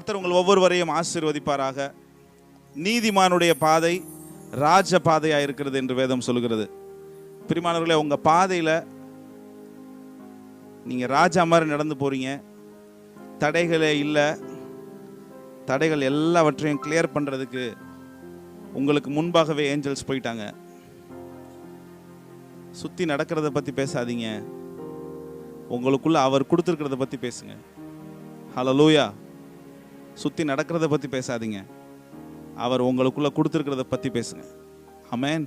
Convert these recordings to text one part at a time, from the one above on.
கர்த்தர் உங்கள் ஒவ்வொருவரையும் ஆசீர்வதிப்பாராக. நீதிமானுடைய பாதை ராஜ பாதையாக இருக்கிறது என்று வேதம் சொல்கிறது. பிரியமானவர்களே, உங்கள் பாதையில் நீங்கள் ராஜா மாதிரி நடந்து போகிறீங்க. தடைகளே இல்லை. தடைகள் எல்லாவற்றையும் கிளியர் பண்ணுறதுக்கு உங்களுக்கு முன்பாகவே ஏஞ்சல்ஸ் போயிட்டாங்க. சுற்றி நடக்கிறத பற்றி பேசாதீங்க, உங்களுக்குள்ள அவர் கொடுத்துருக்கிறத பற்றி பேசுங்க. ஹல்லேலூயா. சுற்றி நடக்கிறத பற்றி பேசாதீங்க, அவர் உங்களுக்குள்ள கொடுத்துருக்கிறத பற்றி பேசுங்க. ஆமென்.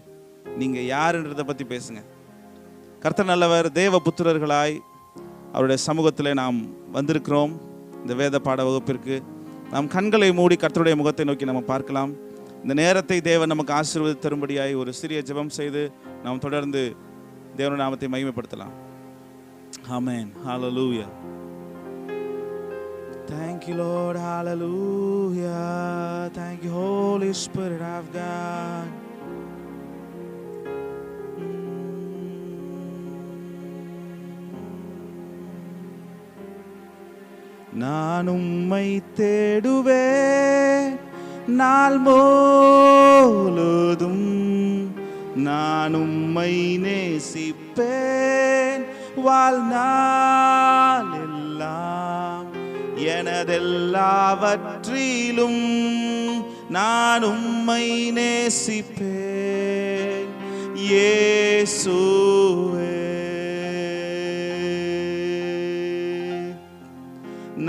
நீங்கள் யாருன்றதை பற்றி பேசுங்க. கர்த்தர் நல்லவர். தேவ புத்திரர்களாய் அவருடைய சமூகத்தில் நாம் வந்திருக்கிறோம். இந்த வேத பாட வகுப்பிற்கு நாம் கண்களை மூடி கர்த்தருடைய முகத்தை நோக்கி நம்ம பார்க்கலாம். இந்த நேரத்தை தேவன் நமக்கு ஆசீர்வதித்து தரும்படியாய் ஒரு சிறிய ஜெபம் செய்து நாம் தொடர்ந்து தேவனுடைய நாமத்தை மகிமைப்படுத்தலாம். ஆமென். ஹல்லேலூயா. Thank you, Lord. Hallelujah. Thank you, Holy Spirit of God. நான் உம்மை தேடுவேன் நாள் முழுதும், நான் உம்மை நேசிப்பேன் வாழ்நாள் எல்லாம். எனதெல்லாவற்றிலும் நான் உம்மை நேசிப்பேன் இயேசுவே.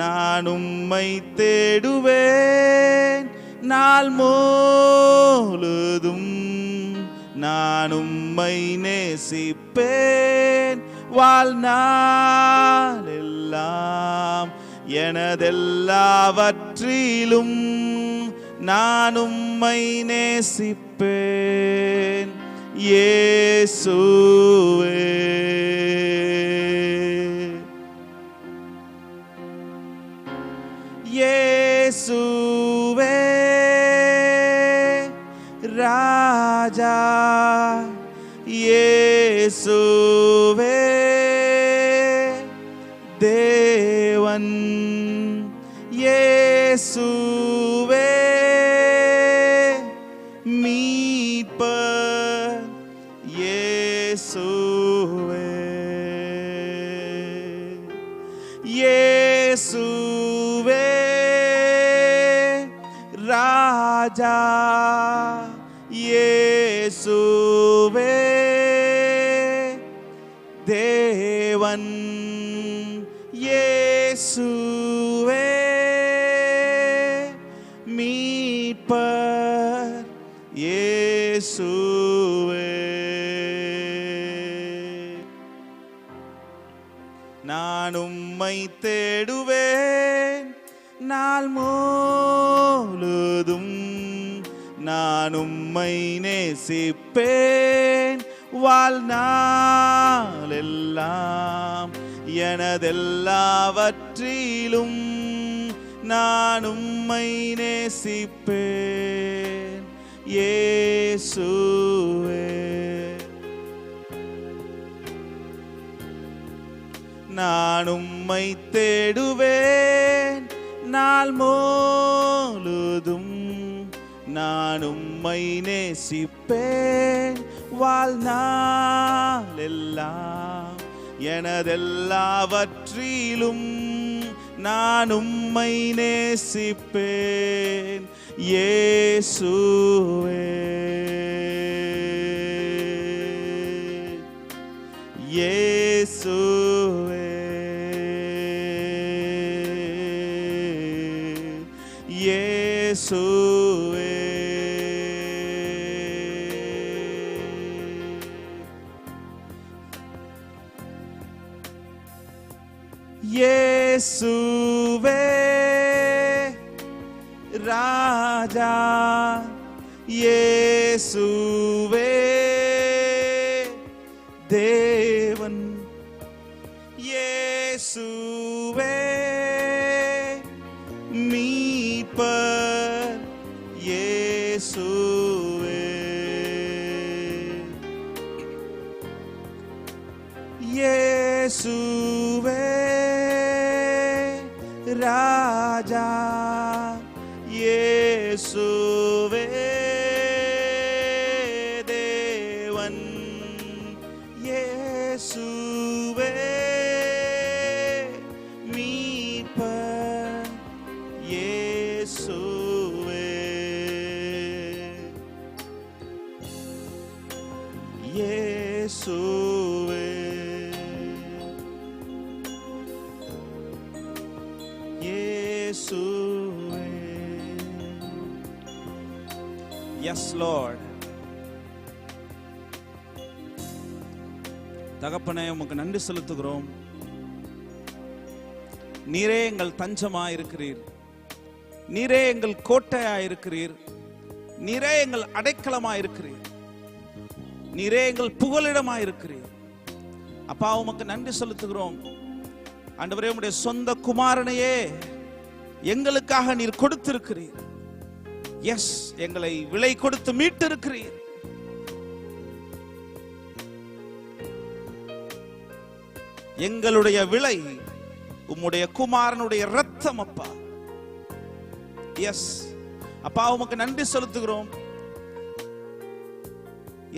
நான் உம்மை தேடுவேன் நாள் முழுதும், நான் உம்மை நேசிப்பேன் வாழ்நாள் எல்லாம். எனதெல்லாவற்றிலும் நான் உம்மை நேசிப்பேன் இயேசுவே. இயேசுவே ராஜா, இயேசுவே தேவன், இயேசுவே மீட்பர், இயேசுவே. இயேசுவே ராஜா, இயேசுவே தேவன், இயேசுவே மீட்பர், இயேசுவே. நான் உம்மை தேடுவேன் நாள் முழுதும், நான் உம்மை நேசிப்பேன் வாழ்நாள் எல்லாம். எனதெல்லாவற்றிலும் நான் உம்மை நேசிப்பேன் இயேசுவே. நான் உம்மை தேடுவேன் நாள் முழுதும், நான் உம்மை நேசிப்பேன் வாழ்நாள் எல்லாம். எனதெல்லாவற்றிலும் நான் உம்மை நேசிப்பேன் இயேசுவே. இயேசுவே, இயேசுவே. இயேசுவே ராஜா, இயேசுவே தேவன், இயேசுவே மீட்பர், இயேசுவே. இயேசுவே ராஜா, இயேசுவே தேவன், இயேசுவே மீட்பர், இயேசுவே இயேசுவே இயேசுவே. Yes Lord. தகப்பனே, உமக்கு நன்றி செலுத்துகிறோம். நீரே எங்கள் தஞ்சமாயிருக்கிறீர், நீரே எங்கள் கோட்டையாயிருக்கிறீர், நீரே எங்கள் அடைக்கலமாயிருக்கிறீர், நீரே எங்கள் புகலிடமாயிருக்கிறீர். அப்பா, உமக்கு நன்றி செலுத்துகிறோம். ஆண்டவரே, உம்முடைய சொந்த குமாரனையே எங்களுக்காக நீர் கொடுத்திருக்கிறீர். எஸ், எங்களை விலை கொடுத்து மீட்டிருக்கிறீர். எங்களுடைய விலை உம்முடைய குமாரனுடைய இரத்தம் அப்பா. எஸ் அப்பா, உமக்கு நன்றி செலுத்துகிறோம்.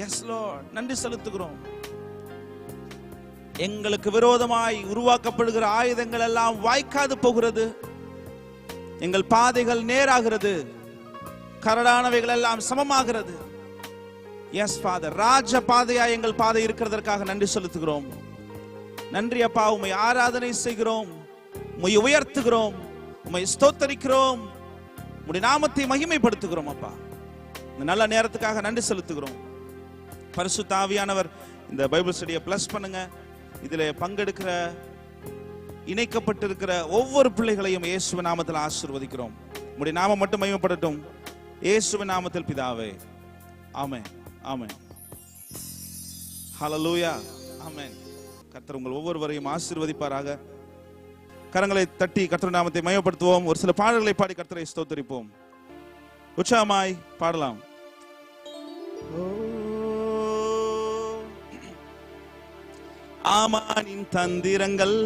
எஸ் லார்ட், நன்றி செலுத்துகிறோம். எங்களுக்கு விரோதமாய் உருவாக்கப்படுகிற ஆயுதங்கள் எல்லாம் வாய்க்காது போகிறது. எங்கள் பாதைகள் நேராகிறது, கரடானவைகள் எல்லாம் சமமாகிறது. எஸ் ஃபாதர், ராஜ பாதையா எங்கள் பாதை இருக்கிறதற்காக நன்றி செலுத்துகிறோம். நன்றி அப்பா, உம்மை ஆராதனை செய்கிறோம், உம்மை உயர்த்துகிறோம், உம்மை ஸ்தோத்தரிக்கிறோம், உம்முடைய நாமத்தை மகிமைப்படுத்துகிறோம். அப்பா, இந்த நல்ல நேரத்துக்காக நன்றி செலுத்துகிறோம். பரிசுத்த ஆவியானவர் இந்த பைபிள் ஸ்டடியை பிளஸ் பண்ணுங்க. இதில் பங்கெடுக்கிற இணைக்கப்பட்டிருக்கிற ஒவ்வொரு பிள்ளைகளையும் இயேசுவின் நாமத்தில் ஆசீர்வதிக்கிறோம். உம்முடைய நாமம் மட்டும் மகிமைப்படட்டும். இயேசுவின் நாமத்தில் பிதாவே, ஆமென், ஆமென், ஹல்லேலூயா, ஆமென். கர்த்தர் உங்கள் ஒவ்வொருவரையும் ஆசீர்வதிப்பாராக. கரங்களை தட்டி கர்த்தர் நாமத்தை மகிமைப்படுத்துவோம். ஒரு சில பாடல்களை பாடி கர்த்தரை ஸ்தோத்தரிப்போம். உற்சாகமாய் பாடலாம். ஆமானின் தந்திரங்கள்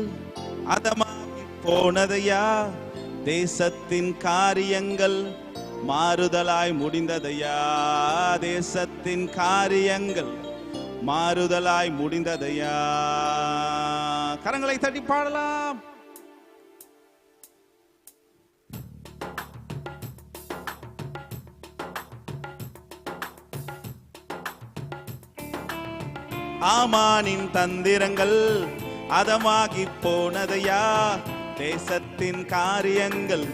அதமாகி போனதையா, தேசத்தின் காரியங்கள் மாறுதலாய் முடிந்ததையா, தேசத்தின் காரியங்கள் மாறுதலாய் முடிந்ததையா. கரங்களை தட்டி பாடலாம். ஆமானின் தந்திரங்கள் அதமாகி போனதையா, தேசத்தின் காரியங்கள்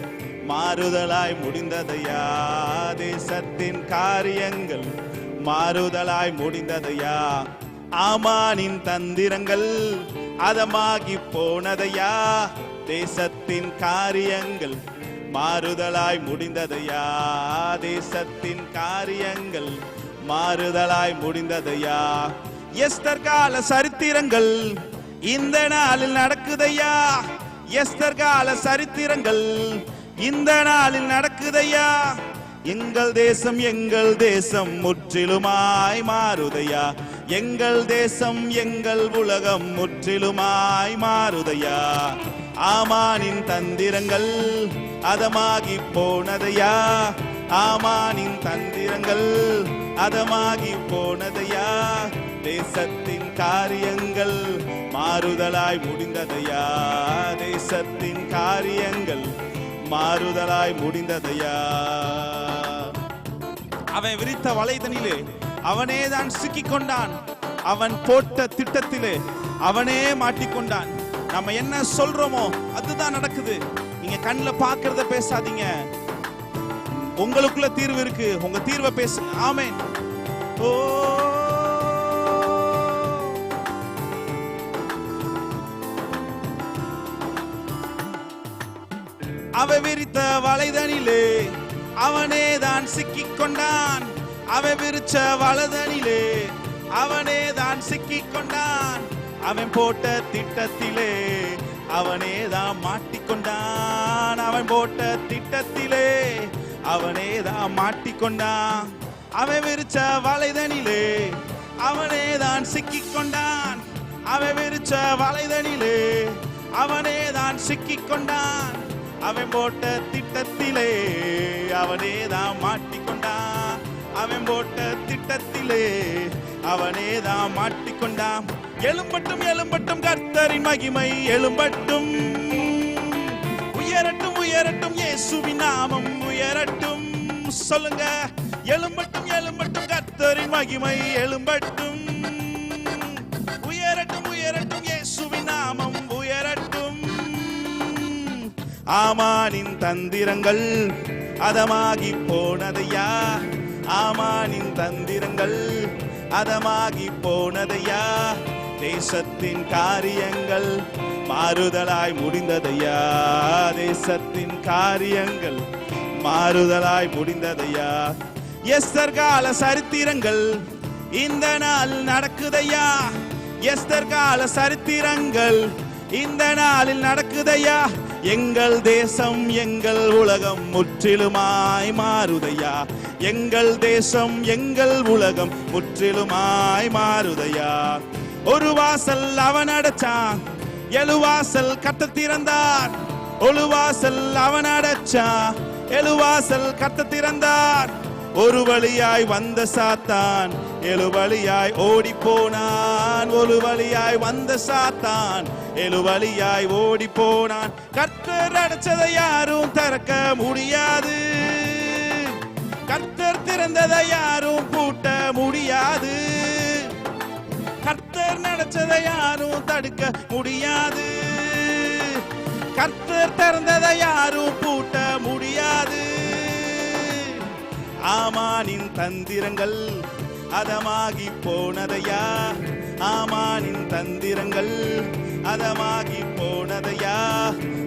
மாறுதலாய் முடிந்ததையா, தேசத்தின் காரியங்கள் மாறுதலாய் முடிந்ததையா. ஆமானின் தந்திரங்கள் அதமாகி போனதையா, தேசத்தின் காரியங்கள் மாறுதலாய் முடிந்ததையா, தேசத்தின் காரியங்கள் மாறுதலாய் முடிந்ததையா. எஸ்தர் கால சரித்திரங்கள் இந்த நாளில் நடக்குதையா, எஸ்தர் கால சரித்திரங்கள் இந்த நாளில் நடக்குதையா. எங்கள் தேசம் முற்றிலுமாய் மாறுதையா, எங்கள் தேசம் எங்கள் உலகம் முற்றிலுமாய் மாறுதையா. ஆமானின் தந்திரங்கள் அதமாகி போனதையா, ஆமானின் தந்திரங்கள் அதமாகி போனதையா, தேசத்தின் காரியங்கள் மாறுதலாய் முடிந்ததையா, தேசத்தின் காரியங்கள் மாறுதலாய் முடிந்ததையா. அவன் விரித்த வலைதனிலே அவனே தான் சிக்கிக் கொண்டான், அவன் போட்ட திட்டத்திலே அவனே மாட்டிக்கொண்டான். நம்ம என்ன சொல்றோமோ அதுதான் நடக்குது. நீங்க கண்ணில் பார்க்கறத பேசாதீங்க, உங்களுக்குள்ள தீர்வு இருக்கு, உங்க தீர்வை பேசுங்க. ஆமென். ஓ, அவ விரித்த வலைதனிலே அவனே தான் சிக்கிக் கொண்டான், அவ விரிச்ச வலைதனிலே அவனே தான் சிக்கிக் கொண்டான். அவன் போட்ட திட்டத்திலே அவனே தான் மாட்டிக்கொண்டான், அவன் போட்ட திட்டத்திலே அவனே தான் மாட்டிக்கொண்டான். அவன் விரிச்ச வலைதனிலே அவனே தான் சிக்கிக் கொண்டான், அவன் விரிச்ச வலைதனிலே அவனே தான் சிக்கிக் கொண்டான். அவன் போட்ட திட்டத்திலே அவனே தான் மாட்டிக்கொண்டான். அவன் போட்ட திட்டத்திலே அவனே தான் மாட்டிக்கொண்டான். எழும்பட்டும் எழும்பட்டும் கர்த்தரின் மகிமை எழும்பட்டும். உயரட்டும் உயரட்டும் இயேசுவின் நாமம் உயரட்டும். சொல்லுங்க, எழும்பட்டும் எழும்பட்டும் கர்த்தரின் மகிமை எழும்பட்டும். உயரட்டும் உயரட்டும் இயேசுவின் நாமம் உயரட்டும். ஆமானின் தந்திரங்கள் அதமாகி போனதையா. ஆமானின் தந்திரங்கள் அதமாகி போனதையா. தேசத்தின் காரியங்கள் மாறுதலாய் முடிந்ததையா. தேசத்தின் காரியங்கள் மாறுதலாய் முடிந்ததையா. எஸ்தர் கால சரித்திரங்கள் இந்த நாள் நடக்குதையா. எஸ்தர் கால சரித்திரங்கள் இந்த நாளில் நடக்குதையா. எங்கள் தேசம் எங்கள் உலகம் முற்றிலுமாய் மாறுதையா. எங்கள் தேசம் எங்கள் உலகம் முற்றிலுமாய் மாறுதையா. ஒரு வாசல் அவன் அடைச்சான், 7 வாசல் கர்த்தர் திறந்தார். ஒரு வாசல் அவன் அடைச்சான், 7 வாசல் கர்த்தர் திறந்தார். ஒரு வழியாய் வந்த சாத்தான் 7 வழியாய் ஓடி போனான். ஒரு வழியாய் வந்த சாத்தான் 7 வழியாய் ஓடி போனான். கர்த்தர் அடைச்சதை யாரும் திறக்க முடியாது. கர்த்தர் திறந்ததை யாரும் பூட்ட முடியாது. கர்த்தர் நினைச்சதை யாரும் தடுக்க முடியாது. கர்த்தர் திறந்ததை யாரும் பூட்ட முடியாது. ஆமானின் தந்திரங்கள் அதமாகி போனதையா. ஆமானின் தந்திரங்கள் அதமாகி போனதையா.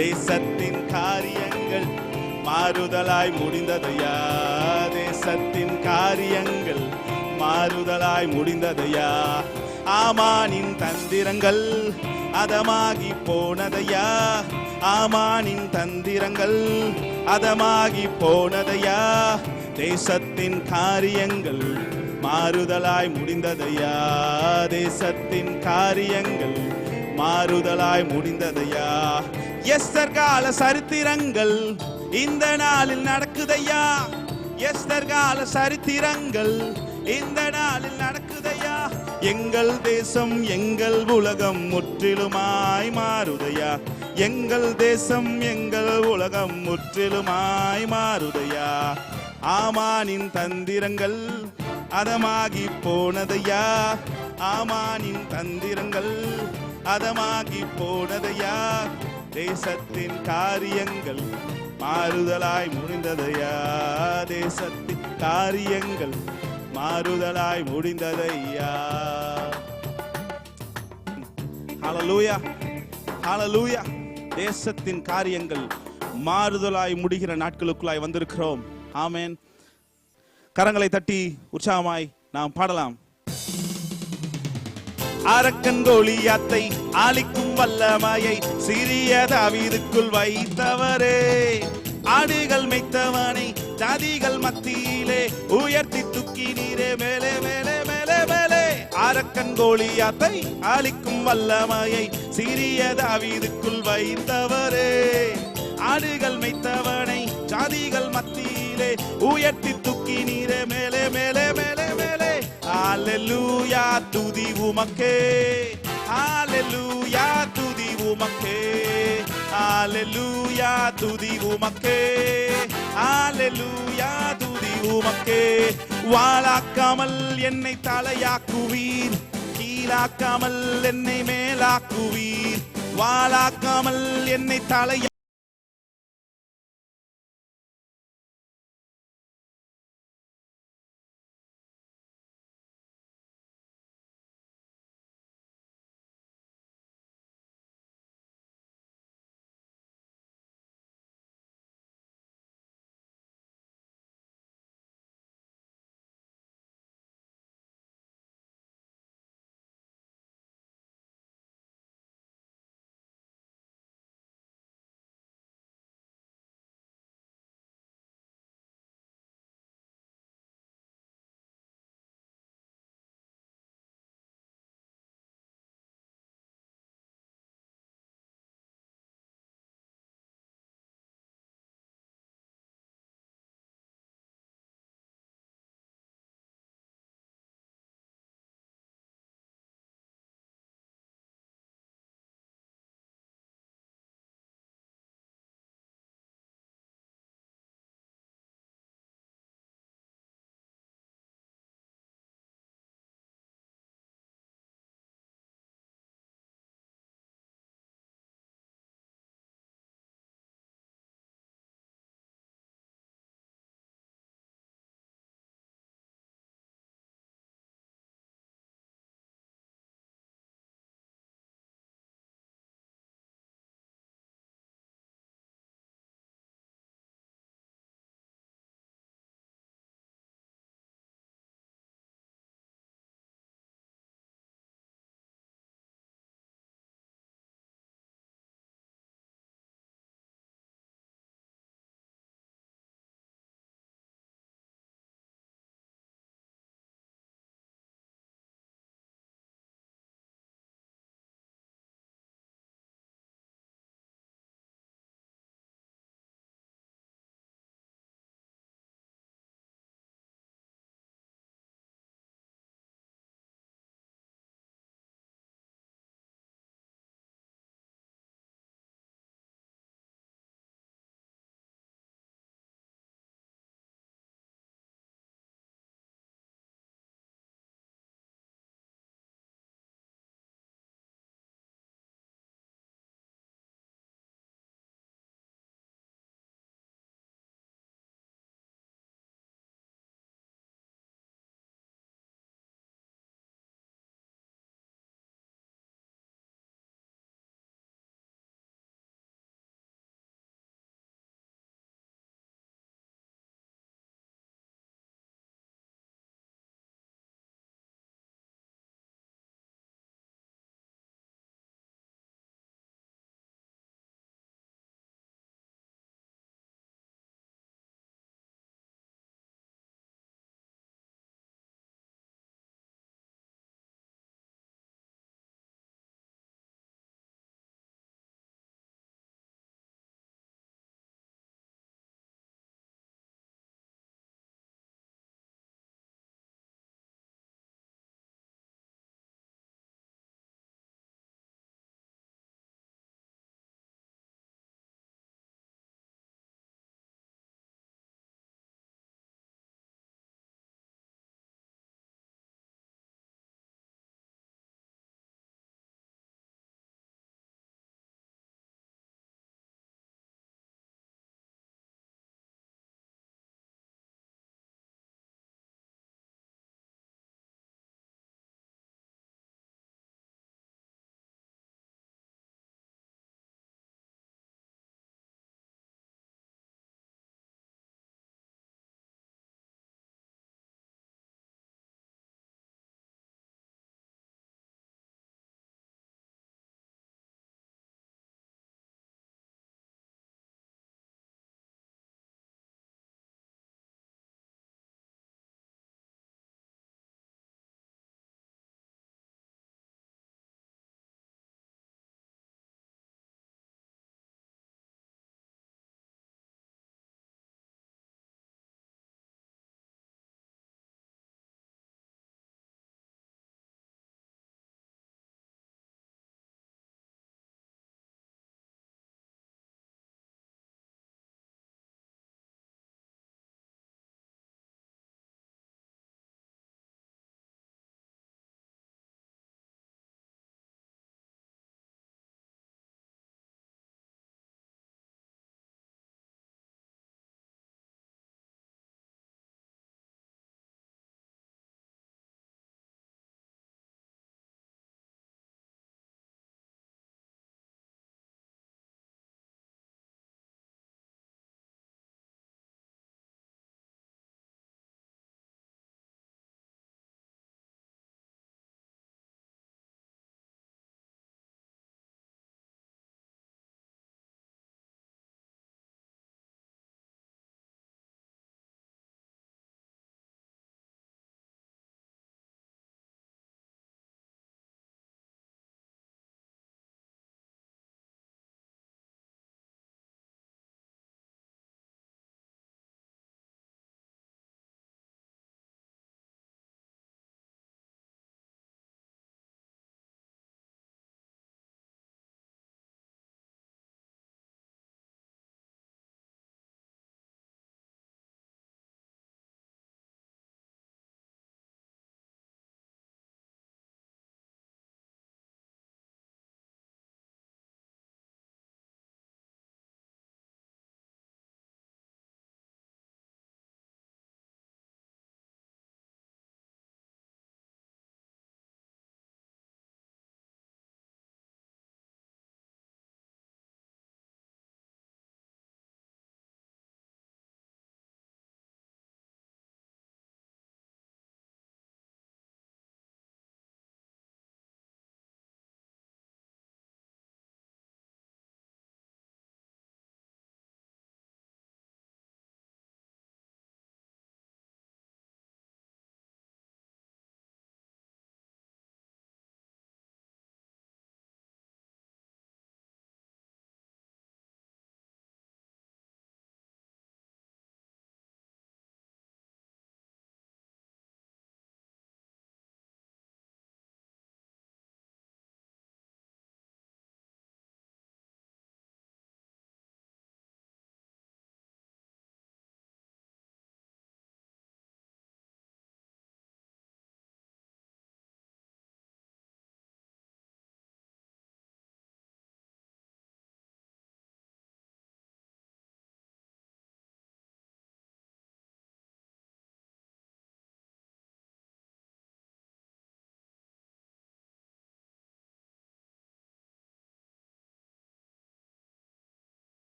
தேசத்தின் காரியங்கள் மாறுதலாய் முடிந்ததையா. தேசத்தின் காரியங்கள் மாறுதலாய் முடிந்ததையா. ஆமானின் தந்திரங்கள் அதமாகி போனதையா. ஆமானின் தந்திரங்கள் அதமாகி போனதையா. தேசத்தின் காரியங்கள் மாறுதலாய் முடிந்ததையா. தேசத்தின் காரியங்கள் மாறுதலாய் முடிந்ததையா. எஸ்தர் கால சரித்திரங்கள் இந்த நாளில் நடக்குதையா. எஸ்தர் கால சரித்திரங்கள் இந்த நாளில் நடக்குதையா. எங்கள் தேசம் எங்கள் உலகம் முற்றிலுமாய் மாறுதையா. எங்கள் தேசம் எங்கள் உலகம் முற்றிலுமாய் மாறுதையா. ஆமானின் தந்திரங்கள் அதமாகி போனதையா. ஆமானின் தந்திரங்கள் அதமாகி போனதையா. தேசத்தின் காரியங்கள் மாறுதலாய் முடிந்ததையா. தேசத்தின் காரியங்கள் மாறுதலாய் முடிந்ததையா. ஹல்லேலூயா, ஹல்லேலூயா. தேசத்தின் காரியங்கள் மாறுதலாய் முடிகிற நாட்களுக்குள்ளாய் வந்திருக்கிறோம். ஆமென். கரங்களை தட்டி உற்சாகமாய் நாம் பாடலாம். அரக்கன் கோலியாத்தை ஆளிக்கும் வல்லமையை சிறிய தாவீதுக்குள் வைத்தவரே. ஆடுகள் மேய்த்தவனை ஜாதிகள் மத்தியிலே உயர்த்தி தூக்கினீரே. மேலே மேலே மேலே மேலே. அரக்கன் கோலியாத்தை ஆளிக்கும் வல்லமையை சிறிய தாவீதுக்குள் வைத்தவரே. ஆடுகள் மேய்த்தவனை ஜாதிகள் மத்தியிலே உயர்த்தி தூக்கினீரே. மேலே மேலே மேலே மேலே. ஹல்லேலூயா, துதி உமக்கே. ஹல்லேலூயா, துதி உமக்கே. ஹல்லேலூயா, துதி உமக்கே. ஹல்லேலூயா, துதி உமக்கே. வாளாக்காமல் என்னை தலையாக்குவீர், கீழாக்காமல் என்னை மேலாக்குவீர். வாளாக்காமல் என்னை தலையா